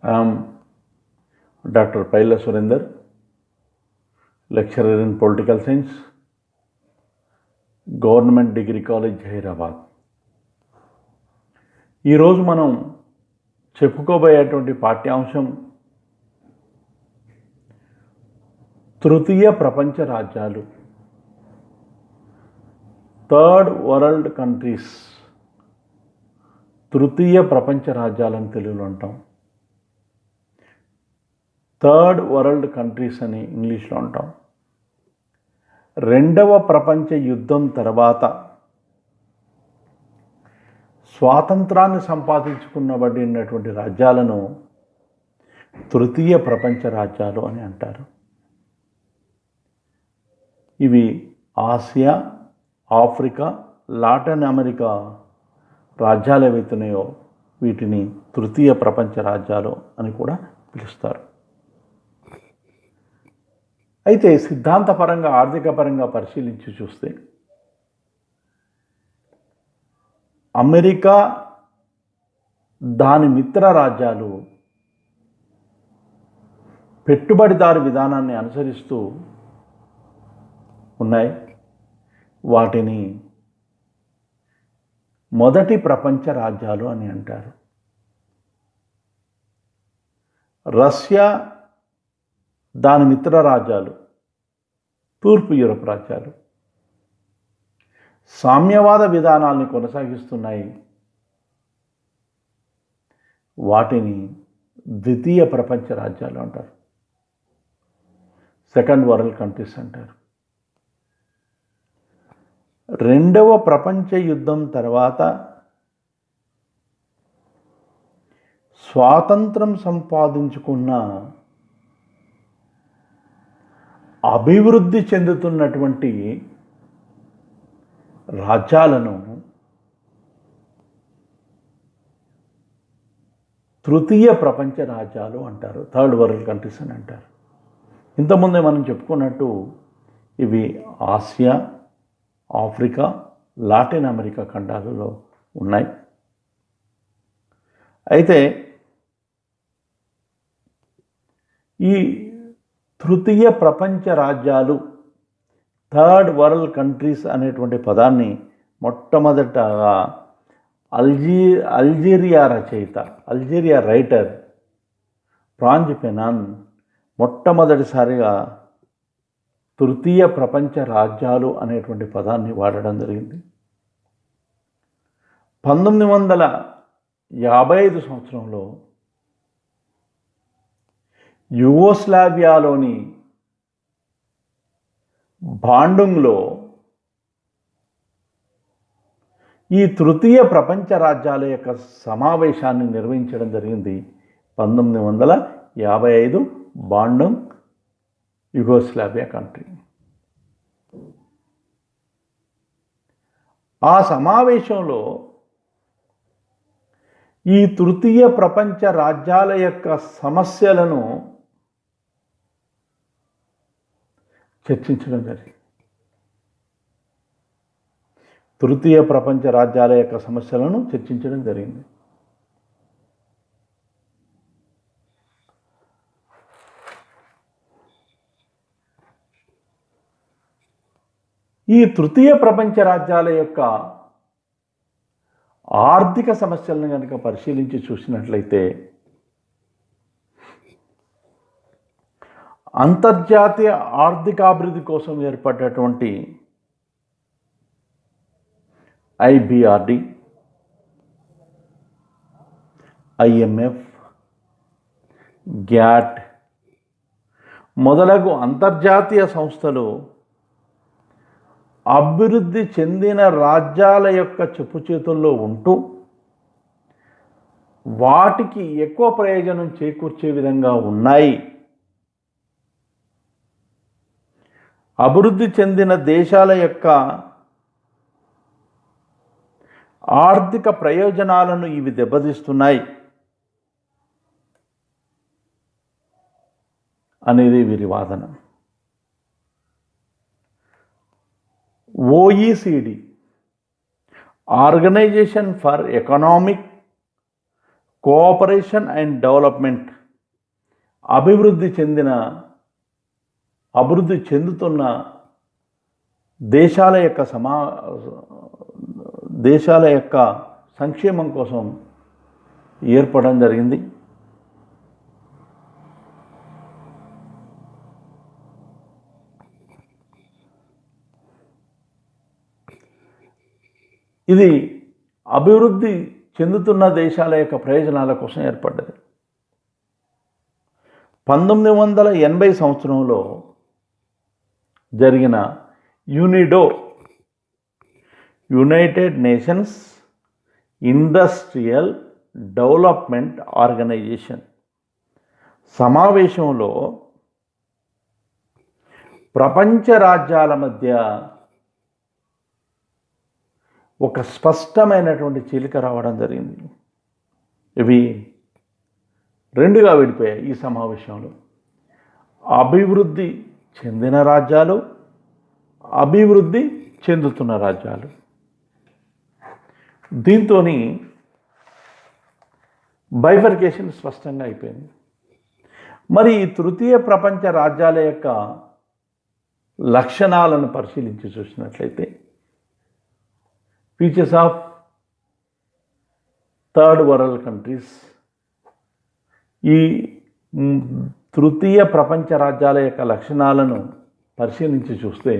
I am Dr. Paila Surinder, lecturer in Political Science, Government Degree College, Hyderabad. ఈరోజు మనం చెప్పుకోబోయేటువంటి పాఠ్యాంశం తృతీయ ప్రపంచ రాజ్యాలు, థర్డ్ వరల్డ్ కంట్రీస్. తృతీయ ప్రపంచ రాజ్యాలని తెలుగులో అంటాం, థర్డ్ వరల్డ్ కంట్రీస్ అని ఇంగ్లీష్లో అంటాం. రెండవ ప్రపంచ యుద్ధం తర్వాత స్వాతంత్రాన్ని సంపాదించుకున్నబడినటువంటి రాజ్యాలను తృతీయ ప్రపంచ రాజ్యాలు అని అంటారు. ఇవి ఆసియా, ఆఫ్రికా, లాటిన్ అమెరికా రాజ్యాలు ఏవైతున్నాయో వీటిని తృతీయ ప్రపంచ రాజ్యాలు అని కూడా పిలుస్తారు. అయితే సిద్ధాంతపరంగా, ఆర్థికపరంగా పరిశీలించి చూస్తే అమెరికా, దాని మిత్ర రాజ్యాలు పెట్టుబడిదారు విధానాన్ని అనుసరిస్తూ ఉన్నాయి. వాటిని మొదటి ప్రపంచ రాజ్యాలు అని అంటారు. రష్యా, దాని మిత్ర రాజ్యాలు తూర్పు యూరప్ రాజ్యాలు సామ్యవాద విధానాల్ని కొనసాగిస్తున్నాయి. వాటిని ద్వితీయ ప్రపంచ రాజ్యాలు అంటారు, సెకండ్ వరల్డ్ కంట్రీస్ అంటారు. రెండవ ప్రపంచ యుద్ధం తర్వాత స్వాతంత్రం సంపాదించుకున్న అభివృద్ధి చెందుతున్నటువంటి రాజ్యాలను తృతీయ ప్రపంచ రాజ్యాలు అంటారు, థర్డ్ వరల్డ్ కంట్రీస్ అని అంటారు. ఇంతకుముందే మనం చెప్పుకున్నట్టు ఇవి ఆసియా, ఆఫ్రికా, లాటిన్ అమెరికా ఖండాలలో ఉన్నాయి. అయితే ఈ తృతీయ ప్రపంచ రాజ్యాలు, థర్డ్ వరల్డ్ కంట్రీస్ అనేటువంటి పదాన్ని మొట్టమొదటగా అల్జీరియా రైటర్ ఫ్రాంజ్ ఫెనాన్ మొట్టమొదటిసారిగా తృతీయ ప్రపంచ రాజ్యాలు అనేటువంటి పదాన్ని వాడడం జరిగింది. 1955 సంవత్సరంలో యుగోస్లావియాలోని బాండుంగ్లో ఈ తృతీయ ప్రపంచ రాజ్యాల యొక్క సమావేశాన్ని నిర్వహించడం జరిగింది. 1955 బాండుంగ్, యుగోస్లావియా కంట్రీ. ఆ సమావేశంలో ఈ తృతీయ ప్రపంచ రాజ్యాల యొక్క సమస్యలను చర్చించడం జరిగింది. తృతీయ ప్రపంచ రాజ్యాల యొక్క సమస్యలను చర్చించడం జరిగింది. ఈ తృతీయ ప్రపంచ రాజ్యాల యొక్క ఆర్థిక సమస్యలను కనుక పరిశీలించి చూసినట్లయితే అంతర్జాతీయ ఆర్థికాభివృద్ధి కోసం ఏర్పడినటువంటి IBRD, IMF, గ్యాట్ మొదలగు అంతర్జాతీయ సంస్థలు అభివృద్ధి చెందిన రాజ్యాల యొక్క చెప్పుచేతుల్లో ఉంటూ వాటికి ఎక్కువ ప్రయోజనం చేకూర్చే విధంగా ఉన్నాయి. అభివృద్ధి చెందిన దేశాల యొక్క ఆర్థిక ప్రయోజనాలను ఇవి దెబ్బతీస్తున్నాయి అనేది వీరి వాదన. OECD, organisation for economic cooperation and development, అభివృద్ధి చెందుతున్న దేశాల యొక్క సంక్షేమం కోసం ఏర్పడడం జరిగింది. ఇది అభివృద్ధి చెందుతున్న దేశాల యొక్క ప్రయోజనాల కోసం ఏర్పడ్డది. 1980 సంవత్సరంలో జరిగిన UNIDO, united nations industrial development organisation సమావేశంలో ప్రపంచ రాజ్యాల మధ్య ఒక స్పష్టమైనటువంటి చీలిక రావడం జరిగింది. ఇవి రెండుగా విడిపోయాయి ఈ సమావేశంలో: అభివృద్ధి చెందిన రాజ్యాలు, అభివృద్ధి చెందుతున్న రాజ్యాలు. దీంతో బైఫర్కేషన్ స్పష్టంగా అయిపోయింది. మరి ఈ తృతీయ ప్రపంచ రాజ్యాల యొక్క లక్షణాలను పరిశీలించి చూసినట్లయితే, features of third world countries, ఈ తృతీయ ప్రపంచ రాజ్యాల యొక్క లక్షణాలను పరిశీలించి చూస్తే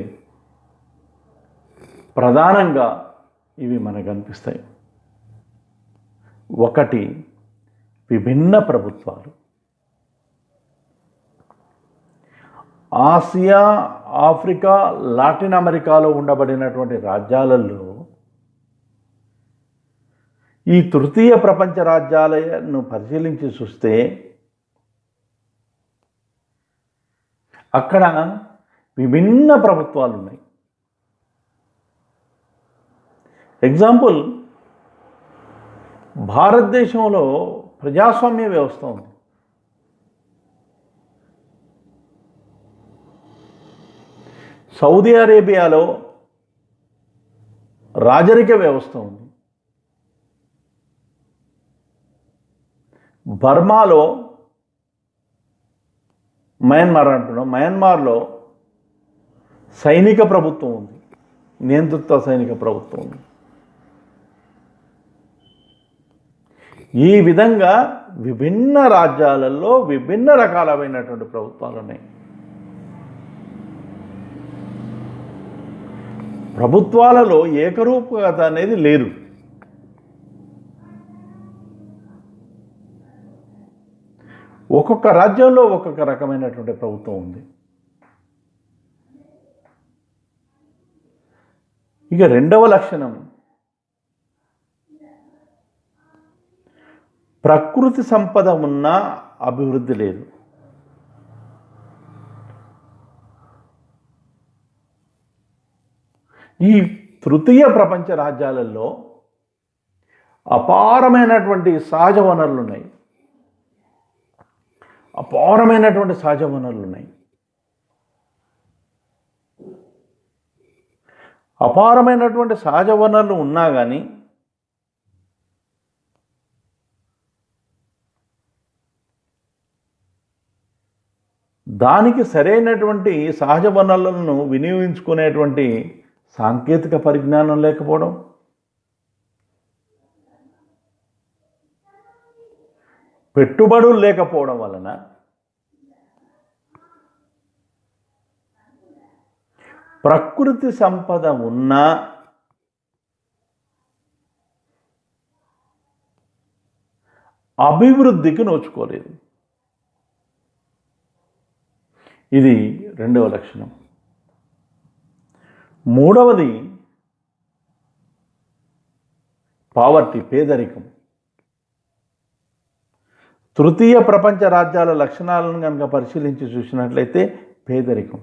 ప్రధానంగా ఇవి మనకు కనిపిస్తాయి. ఒకటి, విభిన్న ప్రభుత్వాలు. ఆసియా, ఆఫ్రికా, లాటిన్ అమెరికాలో ఉండబడినటువంటి రాజ్యాలలో ఈ తృతీయ ప్రపంచ రాజ్యాలను పరిశీలించి చూస్తే అక్కడ విభిన్న ప్రభుత్వాలు ఉన్నాయి. ఎగ్జాంపుల్, భారతదేశంలో ప్రజాస్వామ్య వ్యవస్థ ఉంది. సౌదీ అరేబియాలో రాజరిక వ్యవస్థ ఉంది. బర్మాలో, మయన్మార్లో సైనిక ప్రభుత్వం ఉంది, నియంతృత్వ సైనిక ప్రభుత్వం ఉంది. ఈ విధంగా విభిన్న రాజ్యాలలో విభిన్న రకాలైనటువంటి ప్రభుత్వాలు ఉన్నాయి. ప్రభుత్వాలలో ఏకరూపత అనేది లేదు. ఒక్కొక్క రాజ్యంలో ఒక్కొక్క రకమైనటువంటి ప్రభుత్వం ఉంది. ఇక రెండవ లక్షణం, ప్రకృతి సంపద ఉన్నా అభివృద్ధి లేదు. ఈ తృతీయ ప్రపంచ రాజ్యాలలో అపారమైనటువంటి సహజ వనరులు ఉన్నాయి. అపారమైనటువంటి సహజ వనరులు ఉన్నా కానీ దానికి సరైనటువంటి సహజ వనరులను వినియోగించుకునేటువంటి సాంకేతిక పరిజ్ఞానం లేకపోవడం, పెట్టుబడులు లేకపోవడం వలన ప్రకృతి సంపద ఉన్నా అభివృద్ధికి నోచుకోలేదు. ఇది రెండవ లక్షణం. మూడవది పావర్టీ, పేదరికం. తృతీయ ప్రపంచ రాజ్యాల లక్షణాలను కనుక పరిశీలించి చూసినట్లయితే పేదరికం.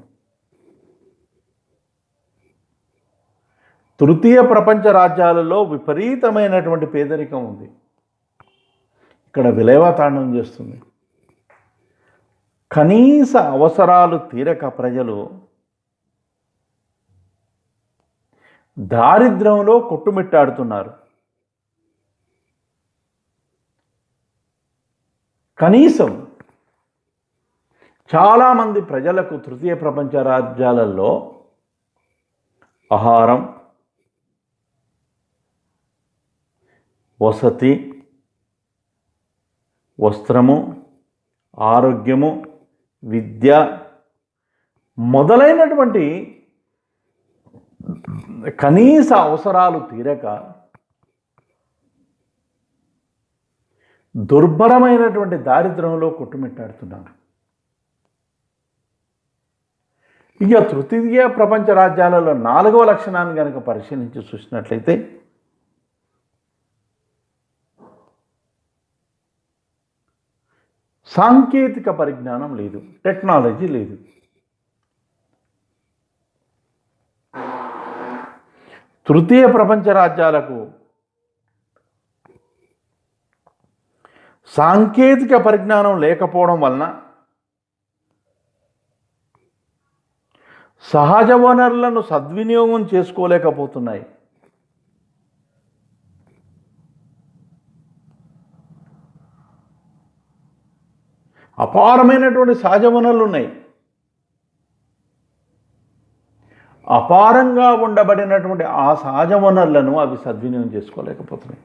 తృతీయ ప్రపంచ రాజ్యాలలో విపరీతమైనటువంటి పేదరికం ఉంది. ఇక్కడ విలయతాండవం చేస్తుంది. కనీస అవసరాలు తీరక ప్రజలు దారిద్ర్యంలో కొట్టుమిట్టాడుతున్నారు. కనీసం చాలామంది ప్రజలకు తృతీయ ప్రపంచ రాజ్యాలలో ఆహారం, వసతి, వస్త్రము, ఆరోగ్యము, విద్య మొదలైనటువంటి కనీస అవసరాలు తీరక దుర్భరమైనటువంటి దారిద్ర్యంలో కొట్టుమిట్టాడుతున్నారు. ఇక తృతీయ ప్రపంచ రాజ్యాలలో 4వ లక్షణాన్ని కనుక పరిశీలించి చూసినట్లయితే సాంకేతిక పరిజ్ఞానం లేదు, టెక్నాలజీ లేదు. తృతీయ ప్రపంచ రాజ్యాలకు సాంకేతిక పరిజ్ఞానం లేకపోవడం వలన సహజ వనరులను సద్వినియోగం చేసుకోలేకపోతున్నాయి. అపారమైనటువంటి సహజ వనరులు ఉన్నాయి. అపారంగా ఉండబడినటువంటి ఆ సహజ వనరులను అవి సద్వినియోగం చేసుకోలేకపోతున్నాయి.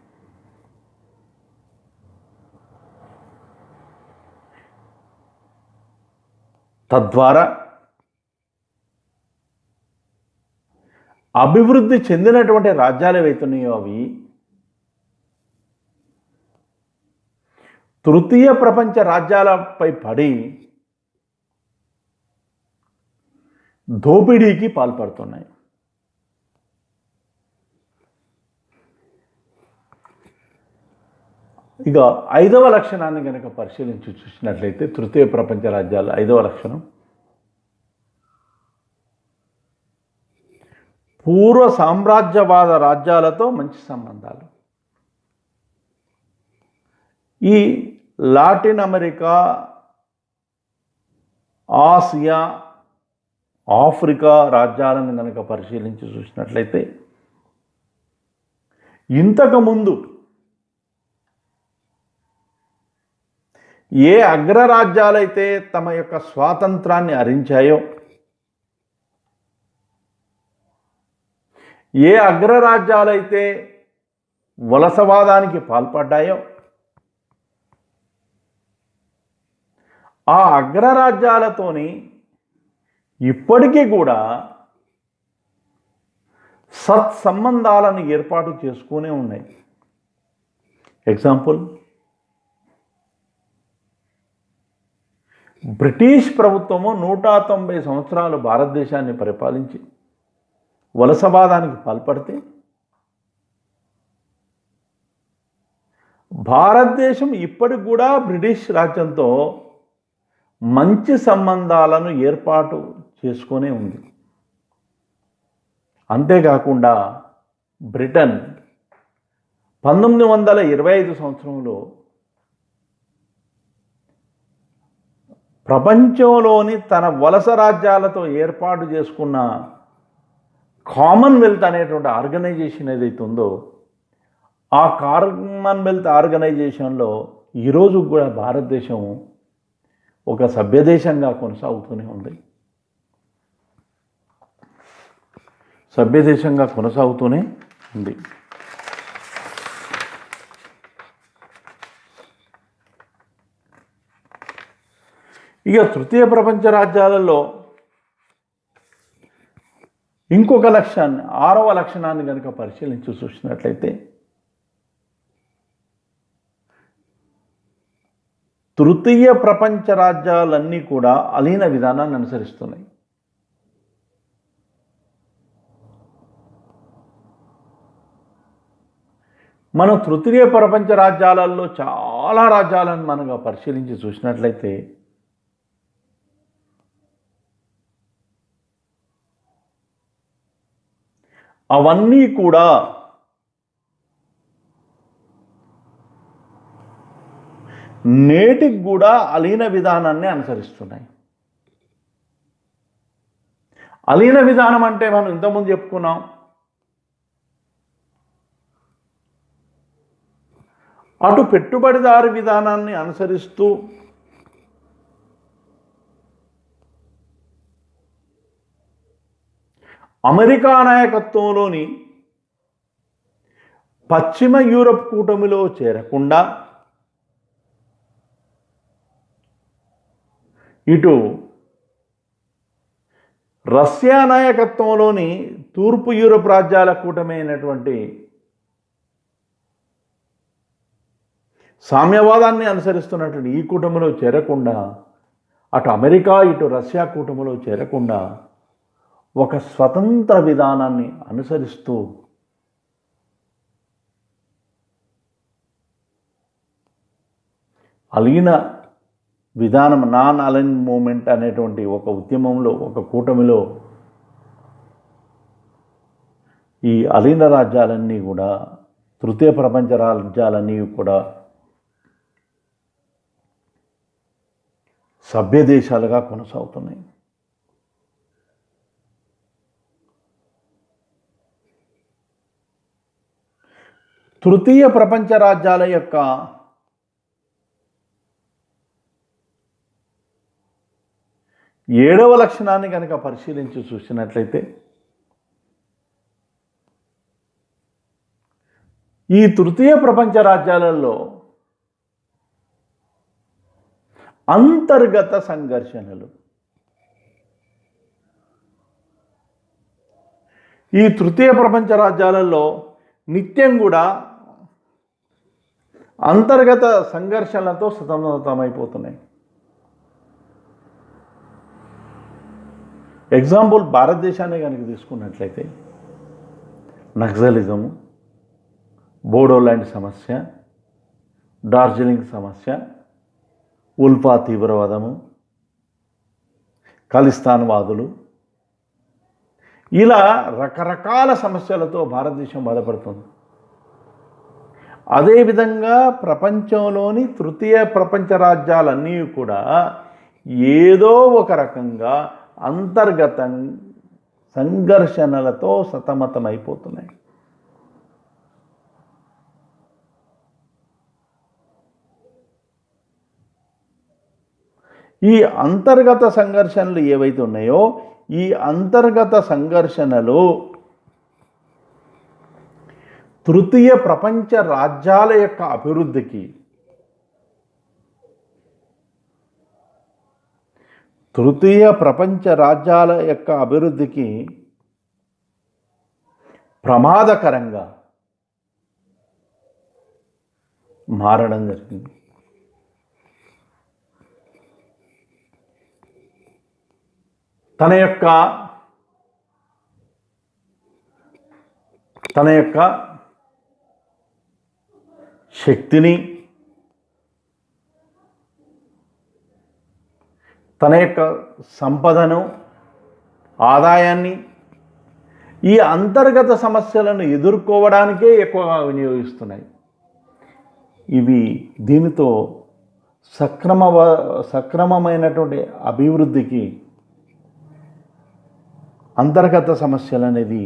తద్వారా అభివృద్ధి చెందినటువంటి రాజ్యాలు ఏవైతున్నాయో అవి తృతీయ ప్రపంచ రాజ్యాలపై పడి దోపిడీకి పాల్పడుతున్నాయి. ఇక 5వ లక్షణాన్ని కనుక పరిశీలించి చూసినట్లయితే తృతీయ ప్రపంచ రాజ్యాల 5వ లక్షణం పూర్వ సామ్రాజ్యవాద రాజ్యాలతో మంచి సంబంధాలు. ఈ లాటిన్ అమెరికా, ఆసియా, ఆఫ్రికా రాజ్యాలను కనుక పరిశీలించి చూసినట్లయితే ఇంతకుముందు ఏ అగ్రరాజ్యాలైతే తమ యొక్క స్వాతంత్రాన్ని హరించాయో, ఏ అగ్రరాజ్యాలైతే వలసవాదానికి పాల్పడ్డాయో ఆ అగ్రరాజ్యాలతోని ఇప్పటికీ కూడా సత్సంబంధాలను ఏర్పాటు చేసుకునే ఉన్నాయి. ఎగ్జాంపుల్, బ్రిటిష్ ప్రభుత్వము 190 సంవత్సరాలు భారతదేశాన్ని పరిపాలించి వలసవాదానికి పాల్పడితే భారతదేశం ఇప్పటికి కూడా బ్రిటిష్ రాజ్యంతో మంచి సంబంధాలను ఏర్పాటు చేసుకునే ఉంది. అంతేకాకుండా బ్రిటన్ 1925 సంవత్సరంలో ప్రపంచంలోని తన వలస రాజ్యాలతో ఏర్పాటు చేసుకున్న కామన్వెల్త్ అనేటువంటి ఆర్గనైజేషన్ ఏదైతే ఉందో ఆ కామన్వెల్త్ ఆర్గనైజేషన్లో ఈరోజు కూడా భారతదేశం ఒక సభ్యదేశంగా కొనసాగుతూనే ఉంది. సభ్యదేశంగా కొనసాగుతూనే ఉంది. ఇక తృతీయ ప్రపంచ రాజ్యాలలో ఇంకొక లక్ష్యాన్ని, 6వ లక్షణాన్ని కనుక పరిశీలించి చూసినట్లయితే తృతీయ ప్రపంచ రాజ్యాలన్నీ కూడా అలీన విధానాన్ని అనుసరిస్తున్నాయి. మనం తృతీయ ప్రపంచ రాజ్యాలలో చాలా రాజ్యాలను మనం పరిశీలించి చూసినట్లయితే అవన్నీ కూడా నేటికి కూడా అలీన విధానాన్ని అనుసరిస్తున్నాయి. అలీన విధానం అంటే మనం ఇంతకుముందు చెప్పుకున్నాం, అటు పెట్టుబడిదారు విధానాన్ని అనుసరిస్తూ అమెరికా నాయకత్వంలోని పశ్చిమ యూరప్ కూటమిలో చేరకుండా ఇటు రష్యా నాయకత్వంలోని తూర్పు యూరప్ రాజ్యాల కూటమి అయినటువంటి సామ్యవాదాన్ని అనుసరిస్తున్నటువంటి ఈ కూటమిలో చేరకుండా, అటు అమెరికా ఇటు రష్యా కూటమిలో చేరకుండా ఒక స్వతంత్ర విధానాన్ని అనుసరిస్తూ అలీన విధానం, నాన్ అలైన్ మూమెంట్ అనేటువంటి ఒక ఉద్యమంలో, ఒక కూటమిలో ఈ అలీన రాజ్యాలన్నీ కూడా, తృతీయ ప్రపంచ రాజ్యాలన్నీ కూడా సభ్య దేశాలుగా కొనసాగుతున్నాయి. తృతీయ ప్రపంచ రాజ్యాల యొక్క ఏడవ లక్షణాన్ని కనుక పరిశీలించి చూసినట్లయితే, ఈ తృతీయ ప్రపంచ రాజ్యాలలో అంతర్గత సంఘర్షణలు. ఈ తృతీయ ప్రపంచ రాజ్యాలలో నిత్యం కూడా అంతర్గత సంఘర్షణలతో సతమతమైపోతున్నాయి. ఎగ్జాంపుల్ భారతదేశాన్ని కనుక తీసుకున్నట్లయితే నక్సలిజము, బోడోల్యాండ్ సమస్య, డార్జిలింగ్ సమస్య, ఉల్ఫా తీవ్రవాదము, ఖలిస్తాన్ వాదులు, ఇలా రకరకాల సమస్యలతో భారతదేశం బాధపడుతుంది. అదేవిధంగా ప్రపంచంలోని తృతీయ ప్రపంచ రాజ్యాలన్నీ కూడా ఏదో ఒక రకంగా అంతర్గత సంఘర్షణలతో సతమతమైపోతున్నాయి. ఈ అంతర్గత సంఘర్షణలు ఏవైతే ఉన్నాయో, ఈ అంతర్గత సంఘర్షణలు తృతీయ ప్రపంచ రాజ్యాల యొక్క అభివృద్ధికి, తృతీయ ప్రపంచ రాజ్యాల యొక్క అభివృద్ధికి ప్రమాదకరంగా మారడం జరిగింది. తన యొక్క శక్తిని, తన యొక్క సంపదను, ఆదాయాన్ని ఈ అంతర్గత సమస్యలను ఎదుర్కోవడానికే ఎక్కువగా వినియోగిస్తున్నాయి. ఇవి దీనితో సక్రమమైనటువంటి అభివృద్ధికి అంతర్గత సమస్యలు అనేది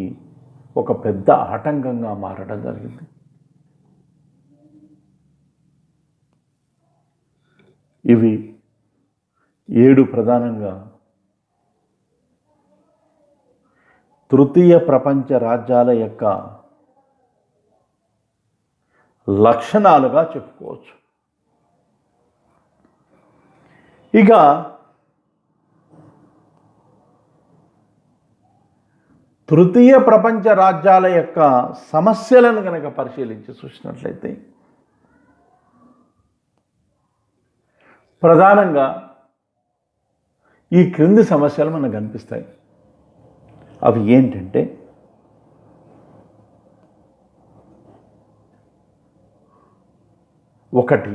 ఒక పెద్ద ఆటంకంగా మారడం జరిగింది. ఇవి 7 ప్రధానంగా తృతీయ ప్రపంచ రాజ్యాల యొక్క లక్షణాలుగా చెప్పుకోవచ్చు. ఇక తృతీయ ప్రపంచ రాజ్యాల యొక్క సమస్యలను కనుక పరిశీలించి చూసినట్లయితే, ప్రధానంగా ఈ క్రింది సమస్యలు మనకు కనిపిస్తాయి. అవి ఏంటంటే, ఒకటి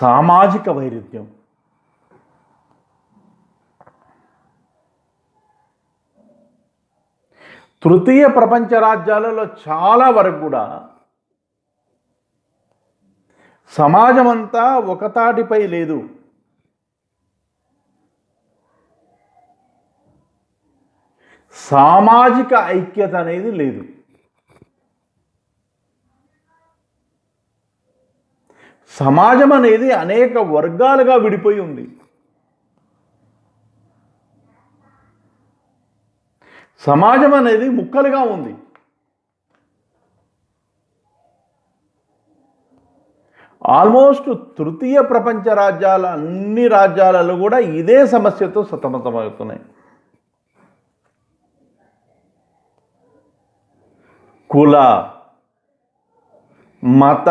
సామాజిక వైరుధ్యం. తృతీయ ప్రపంచ రాజ్యాలలో చాలా వరకు కూడా సమాజం అంతా ఒకతాటిపై లేదు. సామాజిక ఐక్యత అనేది లేదు. సమాజం అనేది అనేక వర్గాలుగా విడిపోయి ఉంది. సమాజం అనేది ముక్కలుగా ఉంది. ఆల్మోస్ట్ తృతీయ ప్రపంచ రాజ్యాల అన్ని రాజ్యాలలో కూడా ఇదే సమస్యతో సతమతమవుతున్నాయి. కుల, మత,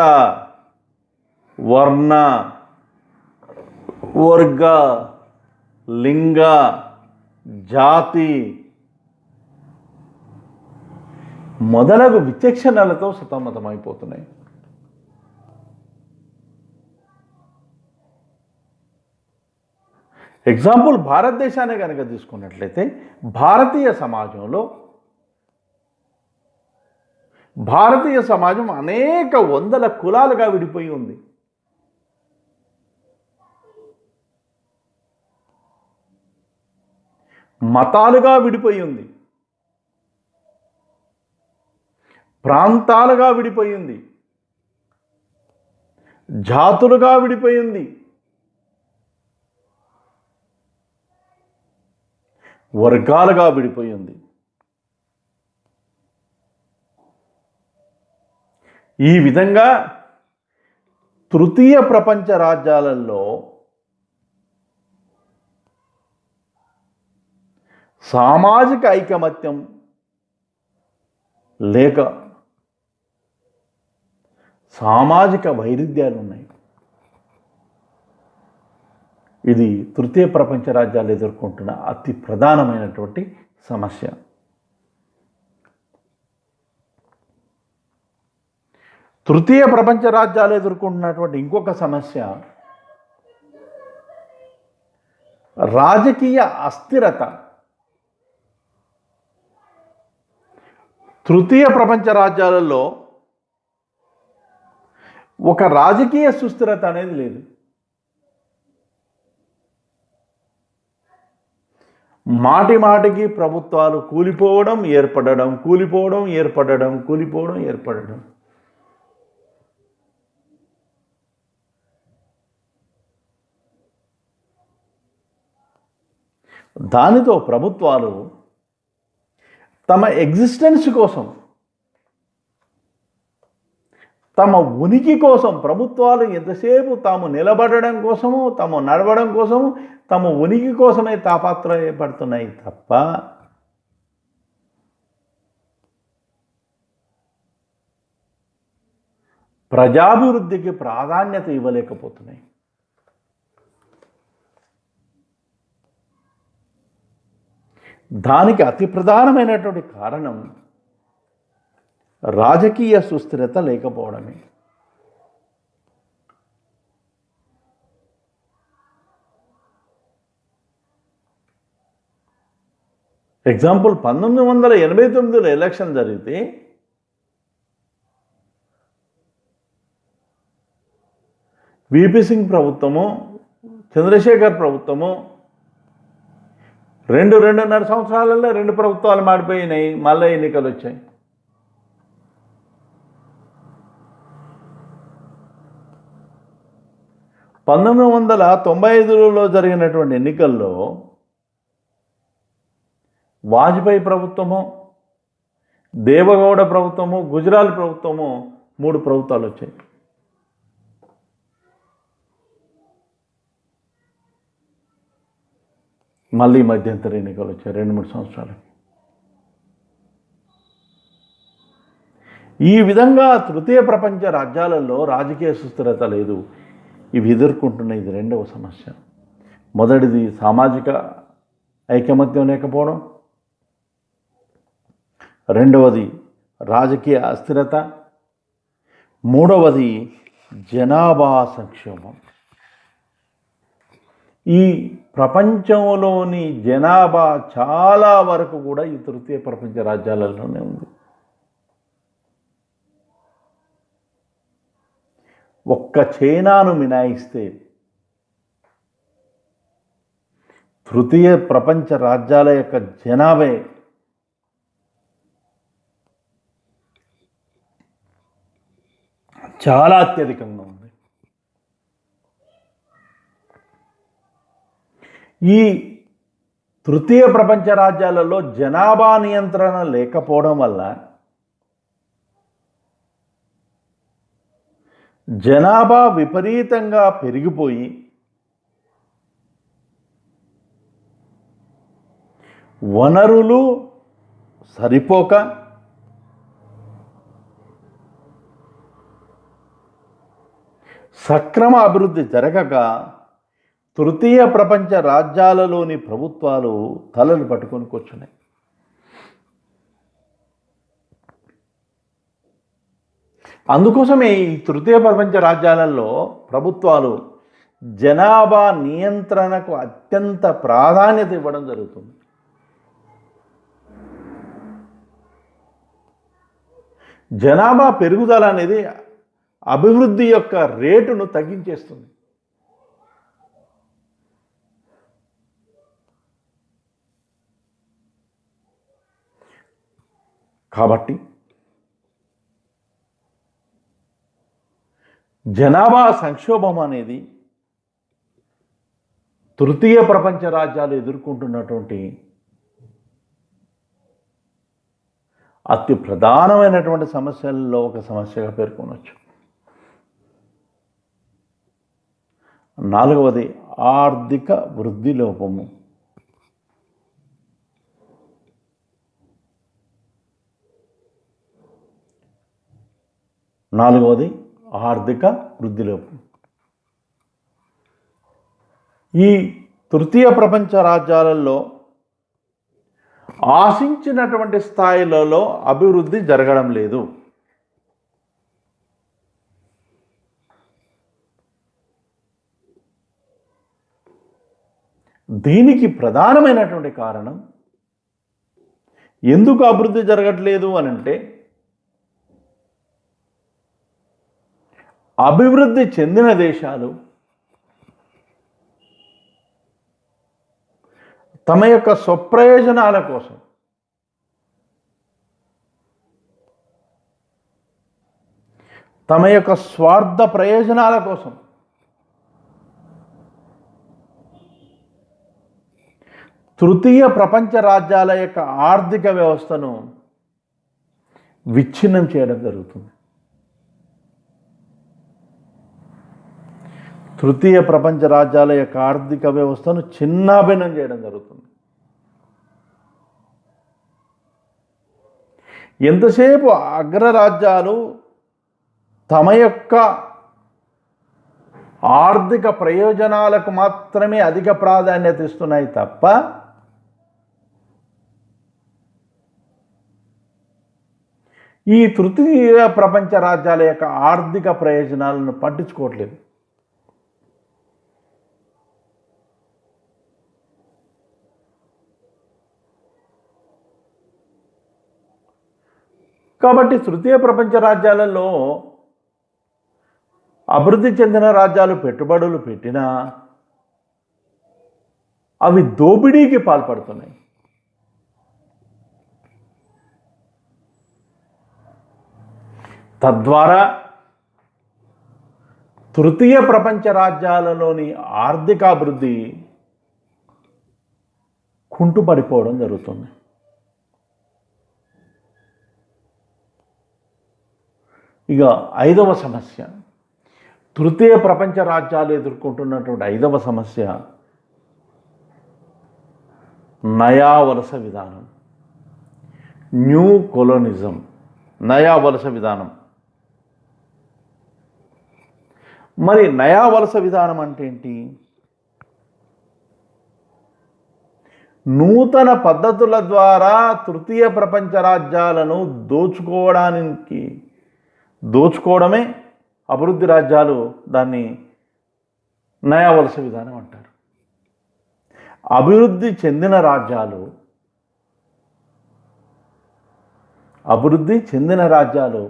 వర్ణ, వర్గ, లింగ, జాతి మొదలగు విచక్షణలతో సతమతమైపోతున్నాయి. ఎగ్జాంపుల్ భారతదేశాన్ని కనుక తీసుకున్నట్లయితే భారతీయ సమాజం అనేక వందల కులాలుగా విడిపోయి ఉంది. మతాలుగా విడిపోయి ఉంది, ప్రాంతాలుగా విడిపోయి ఉంది, జాతులుగా విడిపోయి ఉంది, వర్గాలుగా విడిపోయి ఉంది. ఈ విధంగా తృతీయ ప్రపంచ రాజ్యాలలో సామాజిక ఐకమత్యం లేక సామాజిక వైరుధ్యాలు ఉన్నాయి. ఇది తృతీయ ప్రపంచ రాజ్యాలు ఎదుర్కొంటున్న అతి ప్రధానమైనటువంటి సమస్య. తృతీయ ప్రపంచ రాజ్యాలు ఎదుర్కొంటున్నటువంటి ఇంకొక సమస్య రాజకీయ అస్థిరత. తృతీయ ప్రపంచ రాజ్యాలలో ఒక రాజకీయ సుస్థిరత అనేది లేదు. మాటి మాటికి ప్రభుత్వాలు కూలిపోవడం, ఏర్పడడం, కూలిపోవడం, ఏర్పడడం, కూలిపోవడం, ఏర్పడడం. దానితో ప్రభుత్వాలు తమ ఎగ్జిస్టెన్స్ కోసం, తమ ఉనికి కోసం, ప్రభుత్వాలు ఎంతసేపు తాము నిలబడడం కోసము, తాము నడవడం కోసము, తమ ఉనికి కోసమే తాపత్రయపడుతున్నాయి తప్ప ప్రజాభివృద్ధికి ప్రాధాన్యత ఇవ్వలేకపోతున్నాయి. దానికి అతి ప్రధానమైనటువంటి కారణం రాజకీయ సుస్థిరత లేకపోవడమే. ఎగ్జాంపుల్ 1989లో ఎలక్షన్ జరిగితే విపి సింగ్ ప్రభుత్వము, చంద్రశేఖర్ ప్రభుత్వము 2.5 సంవత్సరాలలో 2 ప్రభుత్వాలు మాడిపోయినాయి. మళ్ళీ ఎన్నికలు వచ్చాయి. (1995లో జరిగినటువంటి ఎన్నికల్లో వాజ్పేయి ప్రభుత్వము, దేవగౌడ ప్రభుత్వము, గుజరాల్ ప్రభుత్వము 3 ప్రభుత్వాలు వచ్చాయి. మళ్ళీ మధ్యంతర ఎన్నికలు వచ్చాయి 2-3 సంవత్సరాలకి. ఈ విధంగా తృతీయ ప్రపంచ రాజ్యాలలో రాజకీయ సుస్థిరత లేదు. ఇవి ఎదుర్కొంటున్న ఇది రెండవ సమస్య. మొదటిది సామాజిక ఐకమత్యం లేకపోవడం, రెండవది రాజకీయ అస్థిరత, మూడవది జనాభా సంక్షోభం. ఈ ప్రపంచంలోని జనాభా చాలా వరకు కూడా ఈ తృతీయ ప్రపంచ రాజ్యాలలోనే ఉంది. ఒక్క చైనాను మినాయిస్తే తృతీయ ప్రపంచ రాజ్యాల యొక్క జనాభా చాలా అత్యధికంగా ఉంది. ఈ తృతీయ ప్రపంచ రాజ్యాలలో జనాభా నియంత్రణ లేకపోవడం వల్ల జనాభా విపరీతంగా పెరిగిపోయి వనరులు సరిపోక సక్రమ అభివృద్ధి జరగక తృతీయ ప్రపంచ రాజ్యాలలోని ప్రభుత్వాలు తలలు పట్టుకొని కూర్చున్నాయి. అందుకోసమే ఈ తృతీయ ప్రపంచ రాజ్యాలలో ప్రభుత్వాలు జనాభా నియంత్రణకు అత్యంత ప్రాధాన్యత ఇవ్వడం జరుగుతుంది. జనాభా పెరుగుదల అనేది అభివృద్ధి యొక్క రేటును తగ్గించేస్తుంది. కాబట్టి జనాభా సంక్షోభం అనేది తృతీయ ప్రపంచ రాజ్యాలు ఎదుర్కొంటున్నటువంటి అతి ప్రధానమైనటువంటి సమస్యల్లో ఒక సమస్యగా పేర్కొనవచ్చు. 4వది ఆర్థిక వృద్ధి లోపము. ఆర్థిక వృద్ధి లోపం. ఈ తృతీయ ప్రపంచ రాజ్యాలలో ఆశించినటువంటి స్థాయిలలో అభివృద్ధి జరగడం లేదు. దీనికి ప్రధానమైనటువంటి కారణం ఎందుకు అభివృద్ధి జరగట్లేదు అని అంటే, అభివృద్ధి చెందిన దేశాలు తమ యొక్క స్వప్రయోజనాల కోసం తమ యొక్క స్వార్థ ప్రయోజనాల కోసం తృతీయ ప్రపంచ రాజ్యాల యొక్క ఆర్థిక వ్యవస్థను విచ్ఛిన్నం చేయడం జరుగుతుంది. తృతీయ ప్రపంచ రాజ్యాల యొక్క ఆర్థిక వ్యవస్థను చిన్నాభిన్నం చేయడం జరుగుతుంది. ఎంతసేపు అగ్రరాజ్యాలు తమ యొక్క ఆర్థిక ప్రయోజనాలకు మాత్రమే అధిక ప్రాధాన్యత ఇస్తున్నాయి తప్ప ఈ తృతీయ ప్రపంచ రాజ్యాల యొక్క ఆర్థిక ప్రయోజనాలను పట్టించుకోవట్లేదు. కాబట్టి తృతీయ ప్రపంచ రాజ్యాలలో అభివృద్ధి చెందిన రాజ్యాలు పెట్టుబడులు పెట్టినా అవి దోపిడీకి పాల్పడుతున్నాయి. తద్వారా తృతీయ ప్రపంచ రాజ్యాలలోని ఆర్థికాభివృద్ధి కుంటుపడిపోవడం జరుగుతుంది. ఇక 5వ సమస్య, తృతీయ ప్రపంచ రాజ్యాలు ఎదుర్కొంటున్నటువంటి 5వ సమస్య నయా వలస విధానం, న్యూ కొలోనిజం. నయా వలస విధానం. మరి నయా వలస విధానం అంటే ఏంటి? నూతన పద్ధతుల ద్వారా తృతీయ ప్రపంచ రాజ్యాలను దోచుకోవడమే అభివృద్ధి రాజ్యాలు దాన్ని నయా వలస విధానం అంటారు. అభివృద్ధి చెందిన రాజ్యాలు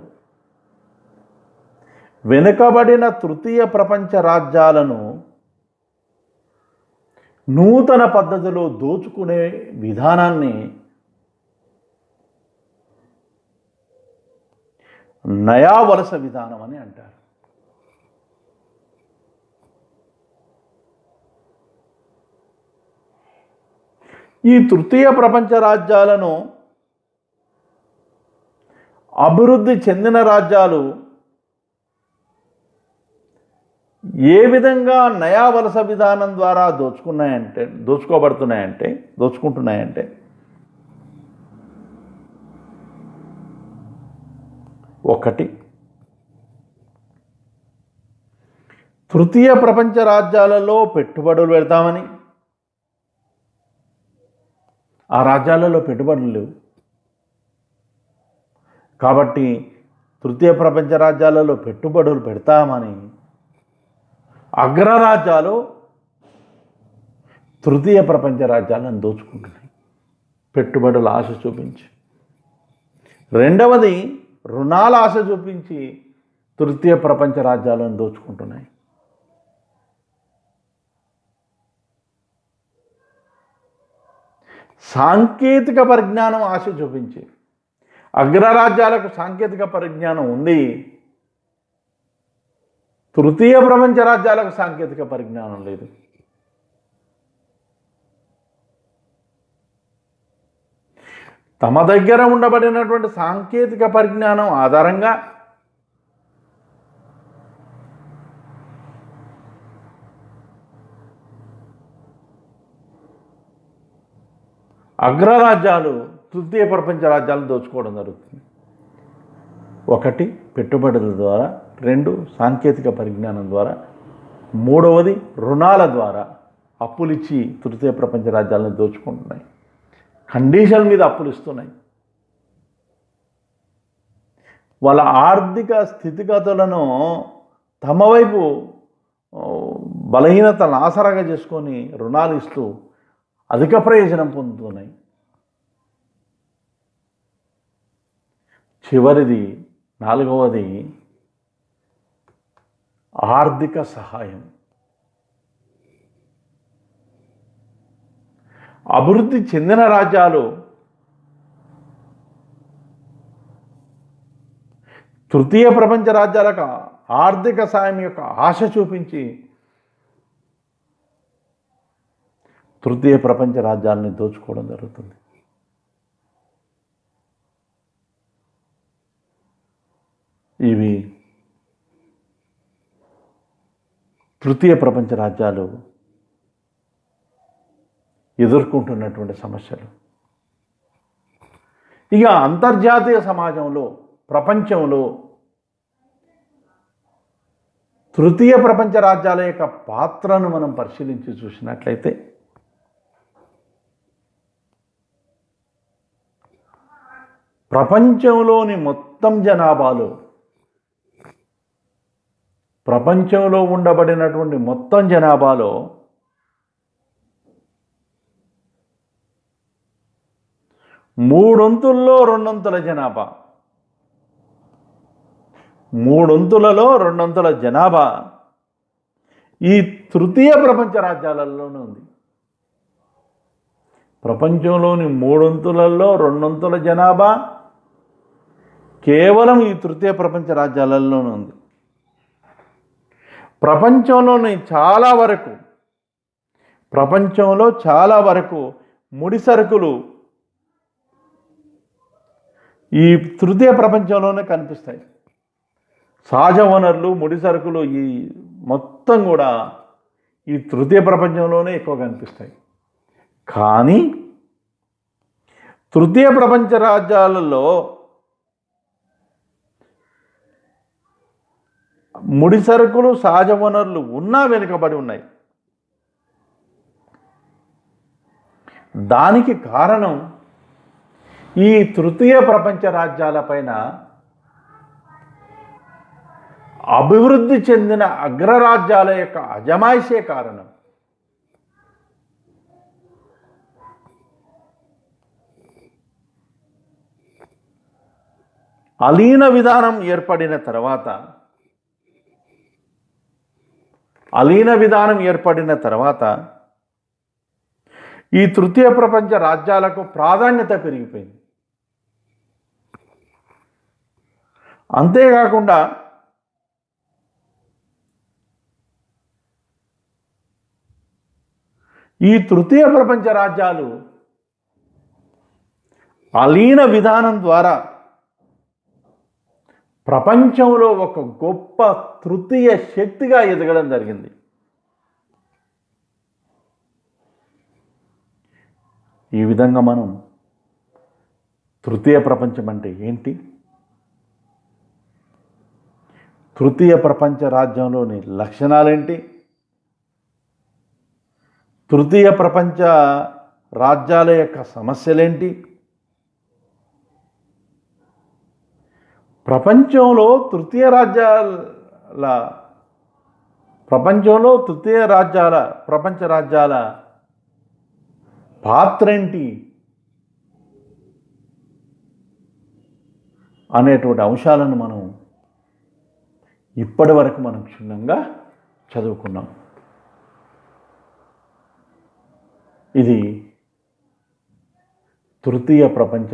వెనుకబడిన తృతీయ ప్రపంచ రాజ్యాలను నూతన పద్ధతిలో దోచుకునే విధానాన్ని నయా వలస విధానం అని అంటారు. ఈ తృతీయ ప్రపంచ రాజ్యాలను అభివృద్ధి చెందిన రాజ్యాలు ఏ విధంగా నయా వలస విధానం ద్వారా దోచుకుంటున్నాయంటే ఒకటి, తృతీయ ప్రపంచ రాజ్యాలలో పెట్టుబడులు పెడతామని ఆ రాజ్యాలలో పెట్టుబడులు లేవు కాబట్టి తృతీయ ప్రపంచ రాజ్యాలలో పెట్టుబడులు పెడతామని అగ్రరాజ్యాలు తృతీయ ప్రపంచ రాజ్యాలను దోచుకుంటున్నాయి పెట్టుబడుల ఆశ చూపించి. రెండవది, రుణాల ఆశ చూపించి తృతీయ ప్రపంచ రాజ్యాలను దోచుకుంటున్నాయి. సాంకేతిక పరిజ్ఞానం ఆశ చూపించి అగ్రరాజ్యాలకు సాంకేతిక పరిజ్ఞానం ఉంది, తృతీయ ప్రపంచ రాజ్యాలకు సాంకేతిక పరిజ్ఞానం లేదు. తమ దగ్గర ఉండబడినటువంటి సాంకేతిక పరిజ్ఞానం ఆధారంగా అగ్రరాజ్యాలు తృతీయ ప్రపంచ రాజ్యాలను దోచుకోవడం జరుగుతుంది. ఒకటి, పెట్టుబడుల ద్వారా. రెండు, సాంకేతిక పరిజ్ఞానం ద్వారా. మూడవది, రుణాల ద్వారా అప్పులిచ్చి తృతీయ ప్రపంచ రాజ్యాలను దోచుకుంటున్నాయి. కండిషన్ మీద అప్పులు ఇస్తున్నాయి. వాళ్ళ ఆర్థిక స్థితిగతులను తమ వైపు బలహీనతలను ఆసరాగా చేసుకొని రుణాలు ఇస్తూ అధిక ప్రయోజనం పొందుతున్నాయి. చివరిది, నాలుగవది, ఆర్థిక సహాయం. అభివృద్ధి చెందిన రాజ్యాలు తృతీయ ప్రపంచ రాజ్యాలకు ఆర్థిక సాయం యొక్క ఆశ చూపించి తృతీయ ప్రపంచ రాజ్యాలని దోచుకోవడం జరుగుతుంది. ఇవి తృతీయ ప్రపంచ రాజ్యాలు ఎదుర్కొంటున్నటువంటి సమస్యలు. ఇక అంతర్జాతీయ సమాజంలో, ప్రపంచంలో తృతీయ ప్రపంచ రాజ్యాల యొక్క పాత్రను మనం పరిశీలించి చూసినట్లయితే ప్రపంచంలోని మొత్తం జనాభాలో, ప్రపంచంలో ఉండబడినటువంటి మొత్తం జనాభాలో 2/3 జనాభా, 2/3 జనాభా ఈ తృతీయ ప్రపంచ రాజ్యాలలోనే ఉంది. ప్రపంచంలోని 2/3 జనాభా కేవలం ఈ తృతీయ ప్రపంచ రాజ్యాలలోనే ఉంది. ప్రపంచంలో చాలా వరకు ముడి సరుకులు ఈ తృతీయ ప్రపంచంలోనే కనిపిస్తాయి. సహజ వనరులు, ముడి సరుకులు ఈ మొత్తం కూడా ఈ తృతీయ ప్రపంచంలోనే ఎక్కువ కనిపిస్తాయి. కానీ తృతీయ ప్రపంచ రాజ్యాలలో ముడి సరుకులు, సహజ వనరులు ఉన్నా వెనుకబడి ఉన్నాయి. దానికి కారణం ఈ తృతీయ ప్రపంచ రాజ్యాలపైన అభివృద్ధి చెందిన అగ్రరాజ్యాల యొక్క అజమాయిషే కారణం. అలీన విధానం ఏర్పడిన తర్వాత ఈ తృతీయ ప్రపంచ రాజ్యాలకు ప్రాధాన్యత పెరిగిపోయింది. అంతేకాకుండా ఈ తృతీయ ప్రపంచ రాజ్యాలు అలీన విధానం ద్వారా ప్రపంచంలో ఒక గొప్ప తృతీయ శక్తిగా ఎదగడం జరిగింది. ఈ విధంగా మనం తృతీయ ప్రపంచం అంటే ఏంటి, తృతీయ ప్రపంచ రాజ్యంలోని లక్షణాలేంటి, తృతీయ ప్రపంచ రాజ్యాల యొక్క సమస్యలేంటి, ప్రపంచంలో తృతీయ ప్రపంచ రాజ్యాల పాత్ర ఏంటి అనేటువంటి అంశాలను మనం ఇప్పటి వరకు మనం క్షుణ్ణంగా చదువుకున్నాం. ఇది తృతీయ ప్రపంచ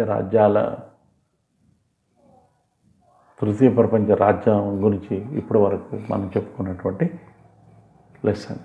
రాజ్యం గురించి ఇప్పటి వరకు మనం చెప్పుకున్నటువంటి లెసన్.